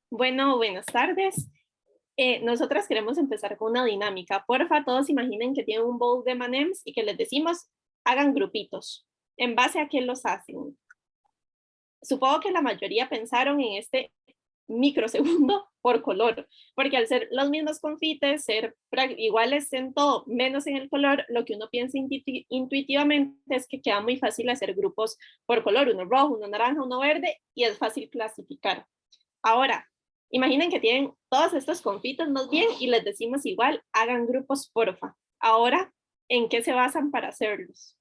Bueno, buenas tardes. Nosotras queremos empezar con una dinámica. Porfa, todos imaginen que tienen un bowl de M&M's y que les decimos, hagan grupitos. ¿En base a qué los hacen? Supongo que la mayoría pensaron en este microsegundo por color, porque al ser los mismos confites, ser iguales en todo, menos en el color, lo que uno piensa intuitivamente es que queda muy fácil hacer grupos por color, uno rojo, uno naranja, uno verde, y es fácil clasificar. Ahora, imaginen que tienen todos estos confites más bien y les decimos igual, hagan grupos porfa. Ahora, ¿en qué se basan para hacerlos?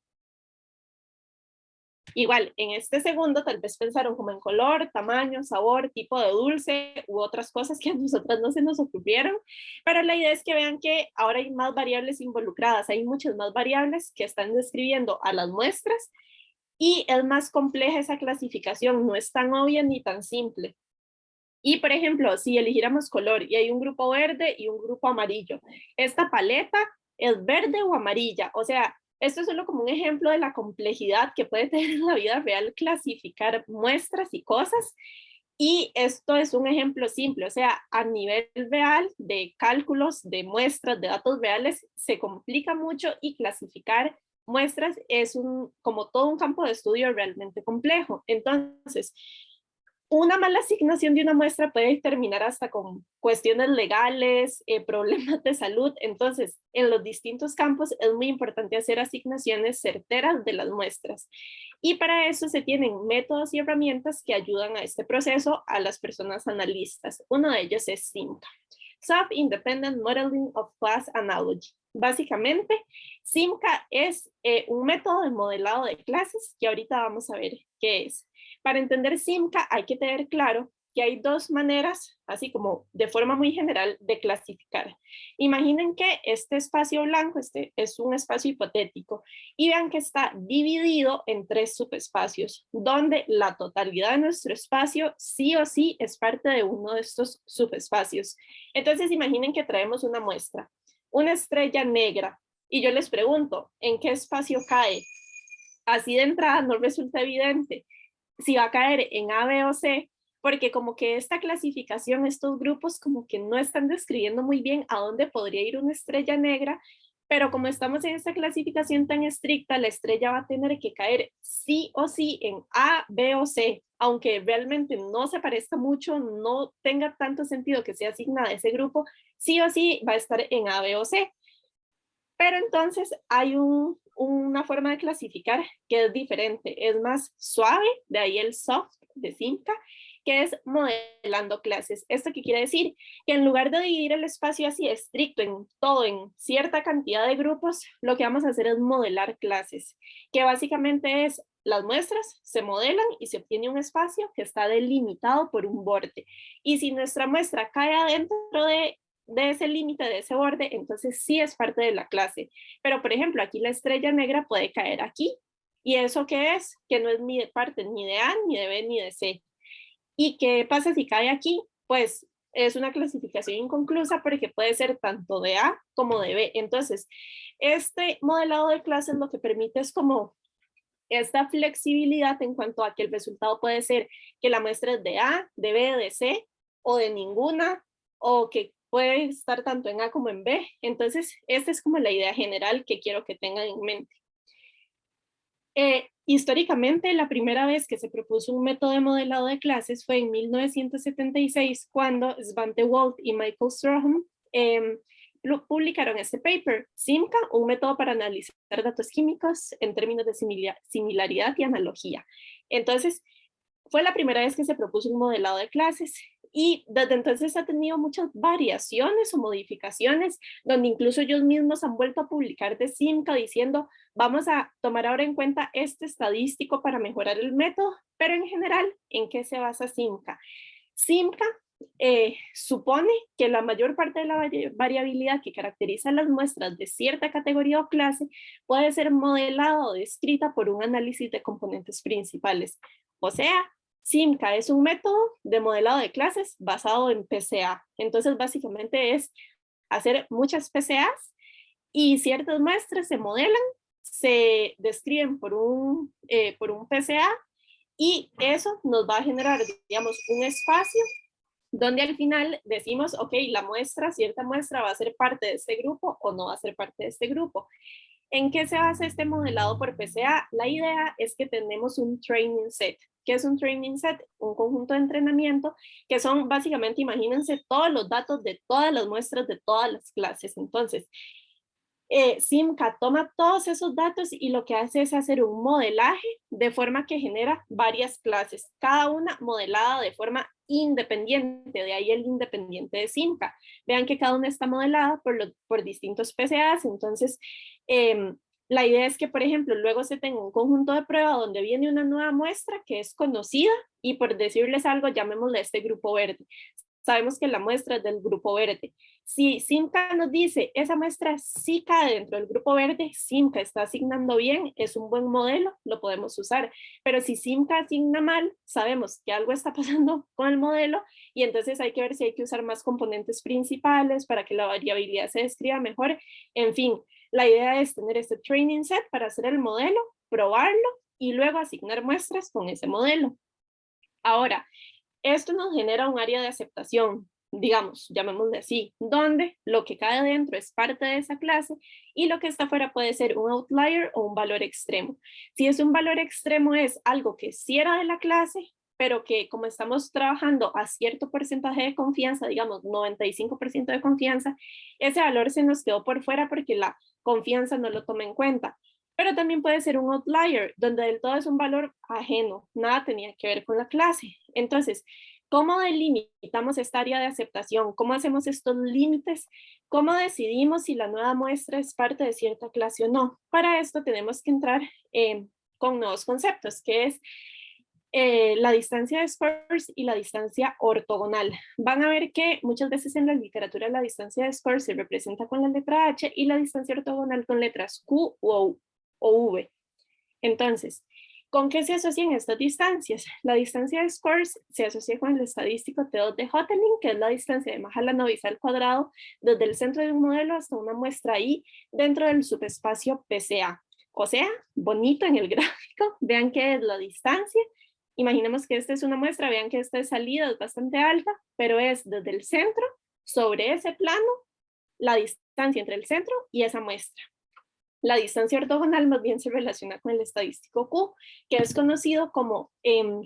Igual, en este segundo tal vez pensaron como en color, tamaño, sabor, tipo de dulce u otras cosas que a nosotras no se nos ocurrieron, pero la idea es que vean que ahora hay más variables involucradas, hay muchas más variables que están describiendo a las muestras y es más compleja esa clasificación, no es tan obvia ni tan simple. Y, por ejemplo, si eligiéramos color y hay un grupo verde y un grupo amarillo, esta paleta es verde o amarilla. O sea, esto es solo como un ejemplo de la complejidad que puede tener en la vida real clasificar muestras y cosas. Y esto es un ejemplo simple, o sea, a nivel real de cálculos de muestras, de datos reales, se complica mucho y clasificar muestras es como todo un campo de estudio realmente complejo. Entonces, una mala asignación de una muestra puede terminar hasta con cuestiones legales, problemas de salud. Entonces, en los distintos campos es muy importante hacer asignaciones certeras de las muestras. Y para eso se tienen métodos y herramientas que ayudan a este proceso a las personas analistas. Uno de ellos es SIMCA, Self-Independent Modeling of Class Analogy. Básicamente, SIMCA es un método de modelado de clases que ahorita vamos a ver qué es. Para entender SIMCA hay que tener claro que hay dos maneras, así como de forma muy general, de clasificar. Imaginen que este espacio blanco, este es un espacio hipotético, y vean que está dividido en tres subespacios, donde la totalidad de nuestro espacio sí o sí es parte de uno de estos subespacios. Entonces imaginen que traemos una muestra, una estrella negra, y yo les pregunto, ¿en qué espacio cae? Así de entrada no resulta evidente si va a caer en A, B o C, porque como que esta clasificación, estos grupos como que no están describiendo muy bien a dónde podría ir una estrella negra, pero como estamos en esta clasificación tan estricta, la estrella va a tener que caer sí o sí en A, B o C, aunque realmente no se parezca mucho, no tenga tanto sentido que sea asignada a ese grupo, sí o sí va a estar en A, B o C. Pero entonces hay una forma de clasificar que es diferente, es más suave, de ahí el soft de Simca, que es modelando clases. ¿Esto qué quiere decir? Que en lugar de dividir el espacio así estricto en todo, en cierta cantidad de grupos, lo que vamos a hacer es modelar clases, que básicamente es las muestras se modelan y se obtiene un espacio que está delimitado por un borde. Y si nuestra muestra cae adentro de ese límite, de ese borde, entonces sí es parte de la clase. Pero, por ejemplo, aquí la estrella negra puede caer aquí. ¿Y eso qué es? Que no es ni de parte ni de A, ni de B, ni de C. ¿Y qué pasa si cae aquí? Pues es una clasificación inconclusa porque puede ser tanto de A como de B. Entonces, este modelado de clases lo que permite es como esta flexibilidad en cuanto a que el resultado puede ser que la muestra es de A, de B, de C o de ninguna, o que puede estar tanto en A como en B. Entonces, esta es como la idea general que quiero que tengan en mente. Históricamente, la primera vez que se propuso un método de modelado de clases fue en 1976, cuando Svante Wold y Michael Stroham publicaron este paper, SIMCA, un método para analizar datos químicos en términos de similaridad y analogía. Entonces, fue la primera vez que se propuso un modelado de clases y desde entonces ha tenido muchas variaciones o modificaciones, donde incluso ellos mismos han vuelto a publicar de SIMCA diciendo, vamos a tomar ahora en cuenta este estadístico para mejorar el método, pero en general, ¿en qué se basa SIMCA? SIMCA supone que la mayor parte de la variabilidad que caracteriza las muestras de cierta categoría o clase puede ser modelada o descrita por un análisis de componentes principales. O sea, SIMCA es un método de modelado de clases basado en PCA. Entonces, básicamente es hacer muchas PCAs y ciertas muestras se modelan, se describen por un PCA y eso nos va a generar, digamos, un espacio donde al final decimos, ok, la muestra, cierta muestra va a ser parte de este grupo o no va a ser parte de este grupo. ¿En qué se basa este modelado por PCA? La idea es que tenemos un training set. ¿Qué es un training set? Un conjunto de entrenamiento que son básicamente, imagínense, todos los datos de todas las muestras de todas las clases. Entonces, Simca toma todos esos datos y lo que hace es hacer un modelaje de forma que genera varias clases, cada una modelada de forma independiente, de ahí el independiente de Simca. Vean que cada una está modelada por distintos PCAs, entonces la idea es que, por ejemplo, luego se tenga un conjunto de prueba donde viene una nueva muestra que es conocida y por decirles algo, llamémosle este grupo verde. Sabemos que la muestra es del grupo verde. Si Simca nos dice, esa muestra sí cae dentro del grupo verde, Simca está asignando bien, es un buen modelo, lo podemos usar. Pero si Simca asigna mal, sabemos que algo está pasando con el modelo y entonces hay que ver si hay que usar más componentes principales para que la variabilidad se describa mejor. En fin, la idea es tener este training set para hacer el modelo, probarlo y luego asignar muestras con ese modelo. Ahora, esto nos genera un área de aceptación, digamos, llamémosle así, donde lo que cae adentro es parte de esa clase y lo que está afuera puede ser un outlier o un valor extremo. Si es un valor extremo es algo que sí era de la clase, pero que como estamos trabajando a cierto porcentaje de confianza, digamos 95% de confianza, ese valor se nos quedó por fuera porque la confianza no lo toma en cuenta. Pero también puede ser un outlier, donde del todo es un valor ajeno, nada tenía que ver con la clase. Entonces, ¿cómo delimitamos esta área de aceptación? ¿Cómo hacemos estos límites? ¿Cómo decidimos si la nueva muestra es parte de cierta clase o no? Para esto tenemos que entrar con nuevos conceptos, que es la distancia de scores y la distancia ortogonal. Van a ver que muchas veces en la literatura la distancia de scores se representa con la letra H y la distancia ortogonal con letras Q o V. Entonces, ¿con qué se asocian estas distancias? La distancia de scores se asocia con el estadístico T2 de Hotelling, que es la distancia de Mahalanobis al cuadrado desde el centro de un modelo hasta una muestra I dentro del subespacio PCA. O sea, bonito en el gráfico, vean qué es la distancia. Imaginemos que esta es una muestra, vean que esta salida es bastante alta, pero es desde el centro, sobre ese plano, la distancia entre el centro y esa muestra. La distancia ortogonal más bien se relaciona con el estadístico Q, que es conocido como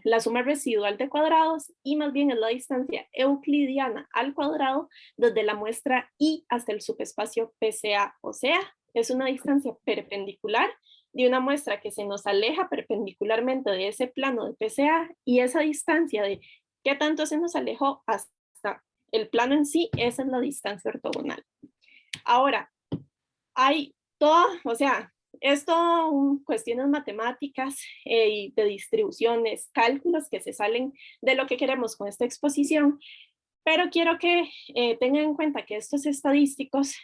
la suma residual de cuadrados y más bien es la distancia euclidiana al cuadrado desde la muestra I hasta el subespacio PCA, o sea, es una distancia perpendicular de una muestra que se nos aleja perpendicularmente de ese plano de PCA y esa distancia de qué tanto se nos alejó hasta el plano en sí, esa es la distancia ortogonal. Ahora, hay todo, o sea, es todo cuestiones matemáticas y de distribuciones, cálculos que se salen de lo que queremos con esta exposición, pero quiero que tengan en cuenta que estos estadísticos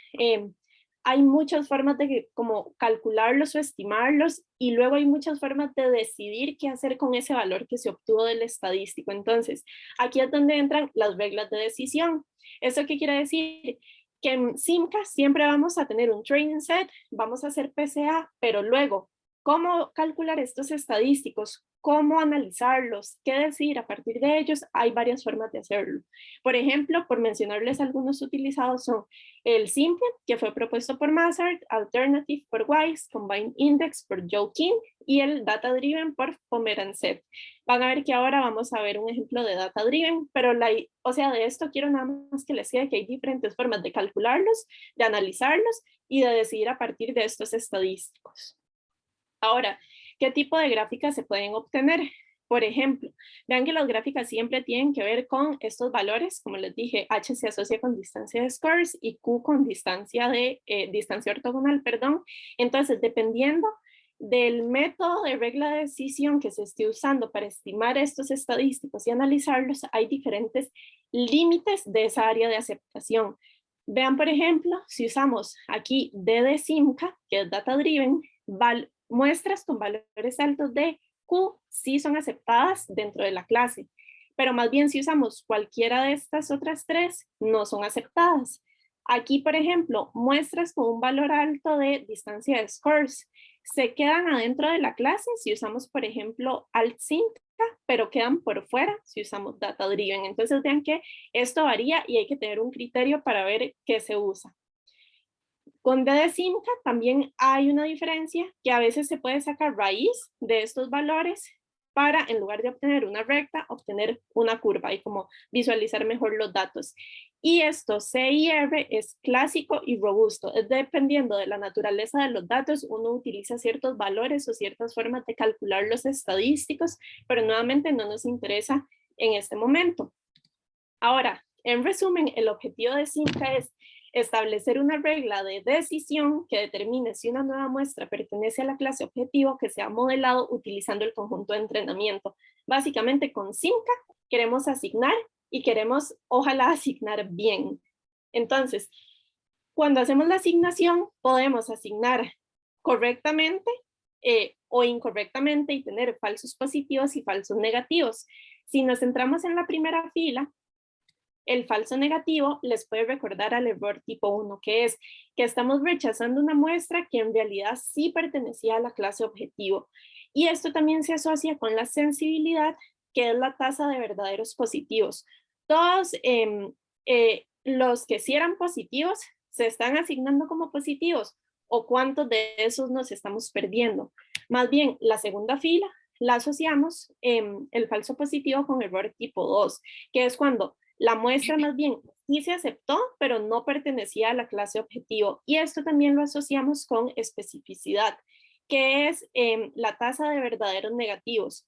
hay muchas formas de como calcularlos o estimarlos y luego hay muchas formas de decidir qué hacer con ese valor que se obtuvo del estadístico. Entonces, aquí es donde entran las reglas de decisión. ¿Eso qué quiere decir? Que en Simca siempre vamos a tener un training set, vamos a hacer PCA, pero luego, ¿cómo calcular estos estadísticos? ¿Cómo analizarlos? ¿Qué decir a partir de ellos? Hay varias formas de hacerlo. Por ejemplo, por mencionarles algunos utilizados son el simple, que fue propuesto por Massard, Alternative por Wise, Combined Index por Joe King y el Data Driven por Pomerancev. Van a ver que ahora vamos a ver un ejemplo de Data Driven, pero o sea, de esto quiero nada más que les diga que hay diferentes formas de calcularlos, de analizarlos y de decidir a partir de estos estadísticos. Ahora, ¿qué tipo de gráficas se pueden obtener? Por ejemplo, vean que las gráficas siempre tienen que ver con estos valores, como les dije, H se asocia con distancia de scores y Q con distancia ortogonal, perdón. Entonces, dependiendo del método de regla de decisión que se esté usando para estimar estos estadísticos y analizarlos, hay diferentes límites de esa área de aceptación. Vean, por ejemplo, si usamos aquí D de Simca, que es Data Driven, muestras con valores altos de Q sí son aceptadas dentro de la clase, pero más bien si usamos cualquiera de estas otras tres, no son aceptadas. Aquí, por ejemplo, muestras con un valor alto de distancia de scores se quedan adentro de la clase si usamos, por ejemplo, AltSync, pero quedan por fuera si usamos Data Driven. Entonces vean que esto varía y hay que tener un criterio para ver qué se usa. Con D de Simca también hay una diferencia que a veces se puede sacar raíz de estos valores para, en lugar de obtener una recta, obtener una curva y como visualizar mejor los datos. Y esto, C y R, es clásico y robusto. Es dependiendo de la naturaleza de los datos, uno utiliza ciertos valores o ciertas formas de calcular los estadísticos, pero nuevamente no nos interesa en este momento. Ahora, en resumen, el objetivo de Simca es establecer una regla de decisión que determine si una nueva muestra pertenece a la clase objetivo que se ha modelado utilizando el conjunto de entrenamiento. Básicamente con Simca queremos asignar y queremos, ojalá, asignar bien. Entonces, cuando hacemos la asignación, podemos asignar correctamente o incorrectamente y tener falsos positivos y falsos negativos. Si nos centramos en la primera fila, el falso negativo les puede recordar al error tipo 1, que es que estamos rechazando una muestra que en realidad sí pertenecía a la clase objetivo. Y esto también se asocia con la sensibilidad, que es la tasa de verdaderos positivos. Todos los que sí eran positivos se están asignando como positivos, o cuántos de esos nos estamos perdiendo. Más bien, la segunda fila la asociamos el falso positivo con error tipo 2, que es cuando la muestra más bien sí se aceptó, pero no pertenecía a la clase objetivo. Y esto también lo asociamos con especificidad, que es la tasa de verdaderos negativos.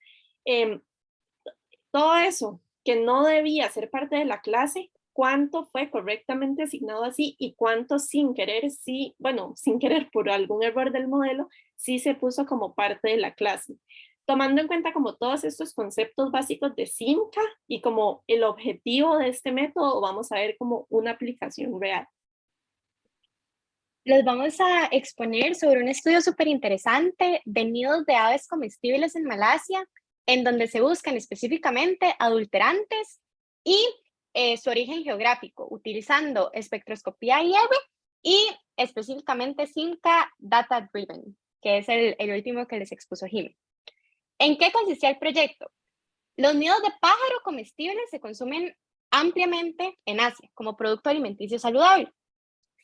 Todo eso que no debía ser parte de la clase, cuánto fue correctamente asignado así y cuánto sin querer, sí, bueno, sin querer por algún error del modelo, sí se puso como parte de la clase. Tomando en cuenta como todos estos conceptos básicos de Simca y como el objetivo de este método, vamos a ver como una aplicación real. Les vamos a exponer sobre un estudio súper interesante de nidos de aves comestibles en Malasia, en donde se buscan específicamente adulterantes y su origen geográfico, utilizando espectroscopía IR y específicamente Simca Data Driven, que es el último que les expuso Jimmy. ¿En qué consistía el proyecto? Los nidos de pájaro comestibles se consumen ampliamente en Asia como producto alimenticio saludable.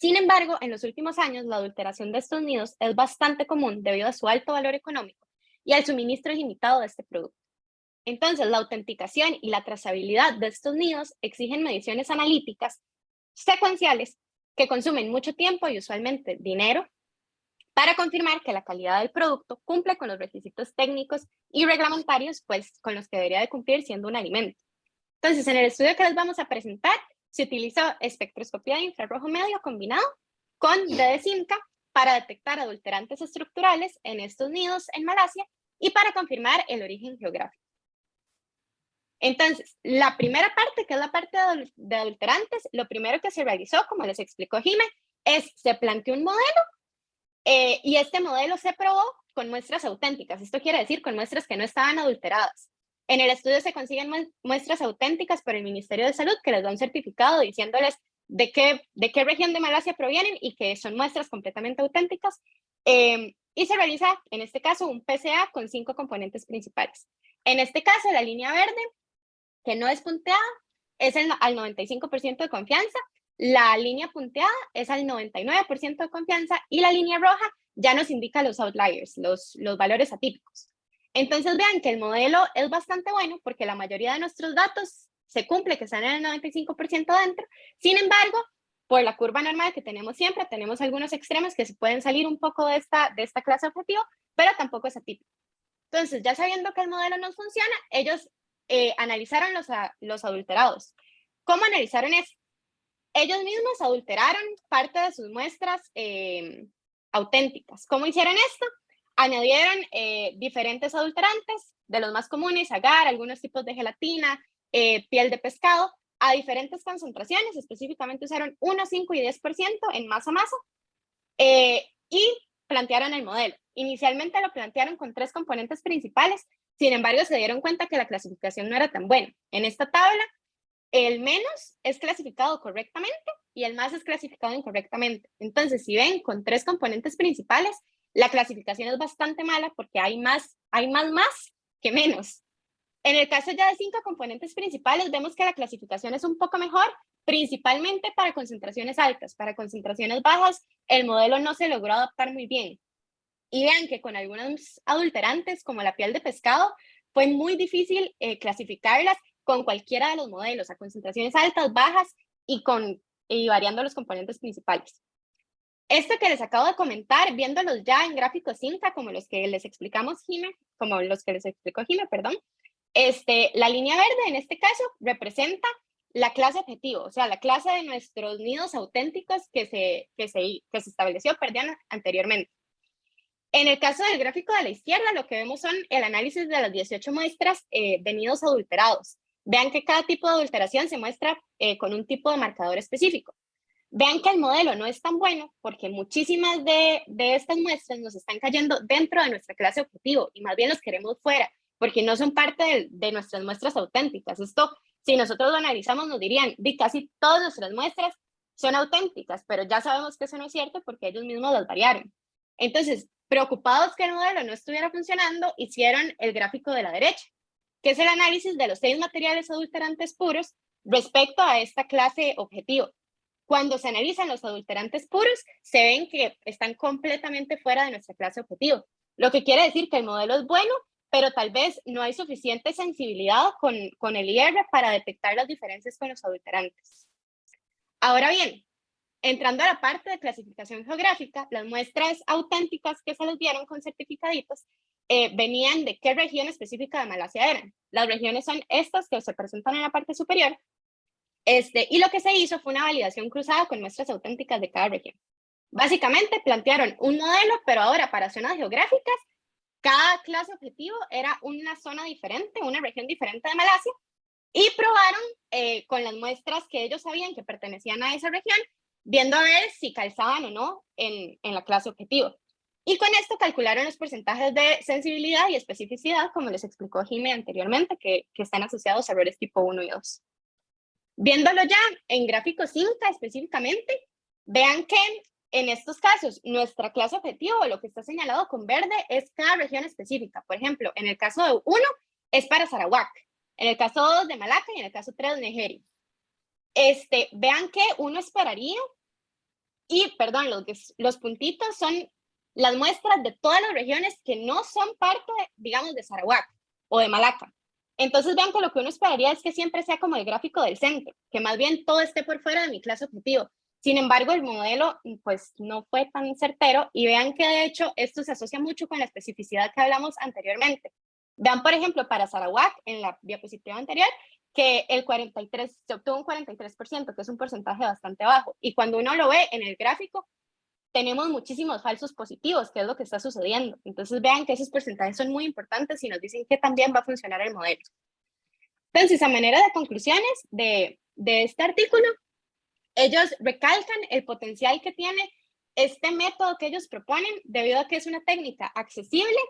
Sin embargo, en los últimos años, la adulteración de estos nidos es bastante común debido a su alto valor económico y al suministro ilimitado de este producto. Entonces, la autenticación y la trazabilidad de estos nidos exigen mediciones analíticas secuenciales que consumen mucho tiempo y usualmente dinero para confirmar que la calidad del producto cumple con los requisitos técnicos y reglamentarios pues, con los que debería de cumplir siendo un alimento. Entonces, en el estudio que les vamos a presentar, se utilizó espectroscopía de infrarrojo medio combinado con D de Simca para detectar adulterantes estructurales en estos nidos en Malasia y para confirmar el origen geográfico. Entonces, la primera parte, que es la parte de adulterantes, lo primero que se realizó, como les explicó Jimé, es se planteó un modelo y este modelo se probó con muestras auténticas. Esto quiere decir con muestras que no estaban adulteradas. En el estudio se consiguen muestras auténticas por el Ministerio de Salud que les da un certificado diciéndoles de qué región de Malasia provienen y que son muestras completamente auténticas. Y se realiza, en este caso, un PCA con 5 componentes principales. En este caso, la línea verde, que no es punteada, es al 95% de confianza. La línea punteada es al 99% de confianza y la línea roja ya nos indica los outliers, los valores atípicos. Entonces vean que el modelo es bastante bueno porque la mayoría de nuestros datos se cumple que están en el 95% dentro. Sin embargo, por la curva normal que tenemos siempre, tenemos algunos extremos que se pueden salir un poco de esta clase objetivo, pero tampoco es atípico. Entonces, ya sabiendo que el modelo no funciona, ellos analizaron los adulterados. ¿Cómo analizaron esto? Ellos mismos adulteraron parte de sus muestras auténticas. ¿Cómo hicieron esto? Añadieron diferentes adulterantes, de los más comunes, agar, algunos tipos de gelatina, piel de pescado, a diferentes concentraciones, específicamente usaron 1, 5 y 10% en masa-masa, y plantearon el modelo. Inicialmente lo plantearon con 3 componentes principales, sin embargo se dieron cuenta que la clasificación no era tan buena. En esta tabla, el menos es clasificado correctamente y el más es clasificado incorrectamente. Entonces, si ven, con 3 componentes principales, la clasificación es bastante mala porque hay más que menos. En el caso ya de 5 componentes principales, vemos que la clasificación es un poco mejor, principalmente para concentraciones altas. Para concentraciones bajas, el modelo no se logró adaptar muy bien. Y vean que con algunos adulterantes, como la piel de pescado, fue muy difícil clasificarlas con cualquiera de los modelos, a concentraciones altas, bajas y variando los componentes principales. Esto que les acabo de comentar, viéndolos ya en gráficos Cinca, como los que les explicó Jime, perdón, la línea verde en este caso representa la clase objetivo, o sea, la clase de nuestros nidos auténticos que se estableció, anteriormente. En el caso del gráfico de la izquierda, lo que vemos son el análisis de las 18 muestras de nidos adulterados. Vean que cada tipo de adulteración se muestra con un tipo de marcador específico. Vean que el modelo no es tan bueno porque muchísimas de estas muestras nos están cayendo dentro de nuestra clase objetivo y más bien los queremos fuera porque no son parte de nuestras muestras auténticas. Esto, si nosotros lo analizamos, nos dirían, casi todas nuestras muestras son auténticas, pero ya sabemos que eso no es cierto porque ellos mismos las variaron. Entonces, preocupados que el modelo no estuviera funcionando, hicieron el gráfico de la derecha, que es el análisis de los 6 materiales adulterantes puros respecto a esta clase objetivo. Cuando se analizan los adulterantes puros, se ven que están completamente fuera de nuestra clase objetivo, lo que quiere decir que el modelo es bueno, pero tal vez no hay suficiente sensibilidad con el IR para detectar las diferencias con los adulterantes. Ahora bien, entrando a la parte de clasificación geográfica, las muestras auténticas que se les dieron con certificaditos venían de qué región específica de Malasia eran. Las regiones son estas que se presentan en la parte superior, y lo que se hizo fue una validación cruzada con muestras auténticas de cada región. Básicamente plantearon un modelo, pero ahora para zonas geográficas, cada clase objetivo era una zona diferente, una región diferente de Malasia, y probaron con las muestras que ellos sabían que pertenecían a esa región, viendo a ver si calzaban o no en la clase objetivo. Y con esto calcularon los porcentajes de sensibilidad y especificidad, como les explicó Jime anteriormente, que están asociados a errores tipo 1 y 2. Viéndolo ya en gráficos Cinca específicamente, vean que en estos casos nuestra clase objetivo, lo que está señalado con verde, es cada región específica. Por ejemplo, en el caso de 1 es para Sarawak, en el caso 2 de Malaca y en el caso 3 de Nigeria. Vean que uno esperaría, y perdón, los puntitos son las muestras de todas las regiones que no son parte, digamos, de Sarawak o de Malaca. Entonces vean que lo que uno esperaría es que siempre sea como el gráfico del centro, que más bien todo esté por fuera de mi clase objetivo. Sin embargo, el modelo pues no fue tan certero y vean que de hecho esto se asocia mucho con la especificidad que hablamos anteriormente. Vean, por ejemplo, para Sarawak, en la diapositiva anterior, que se obtuvo un 43%, que es un porcentaje bastante bajo. Y cuando uno lo ve en el gráfico, tenemos muchísimos falsos positivos, que es lo que está sucediendo. Entonces vean que esos porcentajes son muy importantes y nos dicen que también va a funcionar el modelo. Entonces, a manera de conclusiones de este artículo, ellos recalcan el potencial que tiene este método que ellos proponen debido a que es una técnica accesible,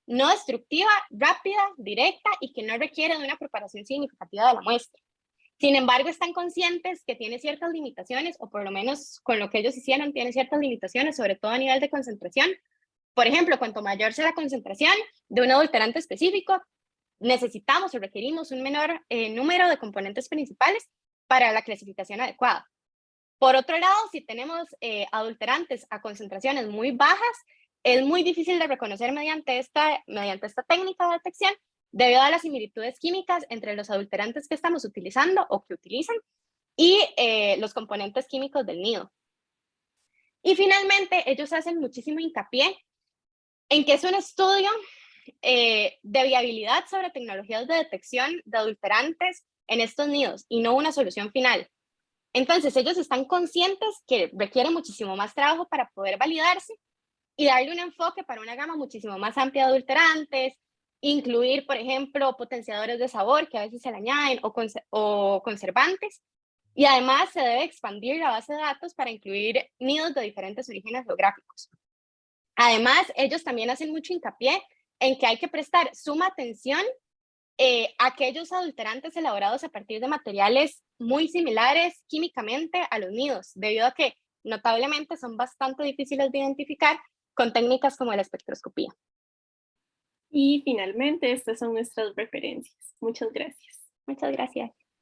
no destructiva, rápida, directa y que no requiere de una preparación significativa de la muestra. Sin embargo, están conscientes que tiene ciertas limitaciones, o por lo menos con lo que ellos hicieron, tiene ciertas limitaciones, sobre todo a nivel de concentración. Por ejemplo, cuanto mayor sea la concentración de un adulterante específico, necesitamos o requerimos un menor número de componentes principales para la clasificación adecuada. Por otro lado, si tenemos adulterantes a concentraciones muy bajas, es muy difícil de reconocer mediante esta técnica de detección debido a las similitudes químicas entre los adulterantes que estamos utilizando o que utilizan y los componentes químicos del nido. Y finalmente, ellos hacen muchísimo hincapié en que es un estudio de viabilidad sobre tecnologías de detección de adulterantes en estos nidos y no una solución final. Entonces, ellos están conscientes que requiere muchísimo más trabajo para poder validarse y darle un enfoque para una gama muchísimo más amplia de adulterantes, incluir, por ejemplo, potenciadores de sabor que a veces se le añaden o conservantes. Y además se debe expandir la base de datos para incluir nidos de diferentes orígenes geográficos. Además, ellos también hacen mucho hincapié en que hay que prestar suma atención a aquellos adulterantes elaborados a partir de materiales muy similares químicamente a los nidos, debido a que notablemente son bastante difíciles de identificar con técnicas como la espectroscopía. Y finalmente, estas son nuestras referencias. Muchas gracias. Muchas gracias.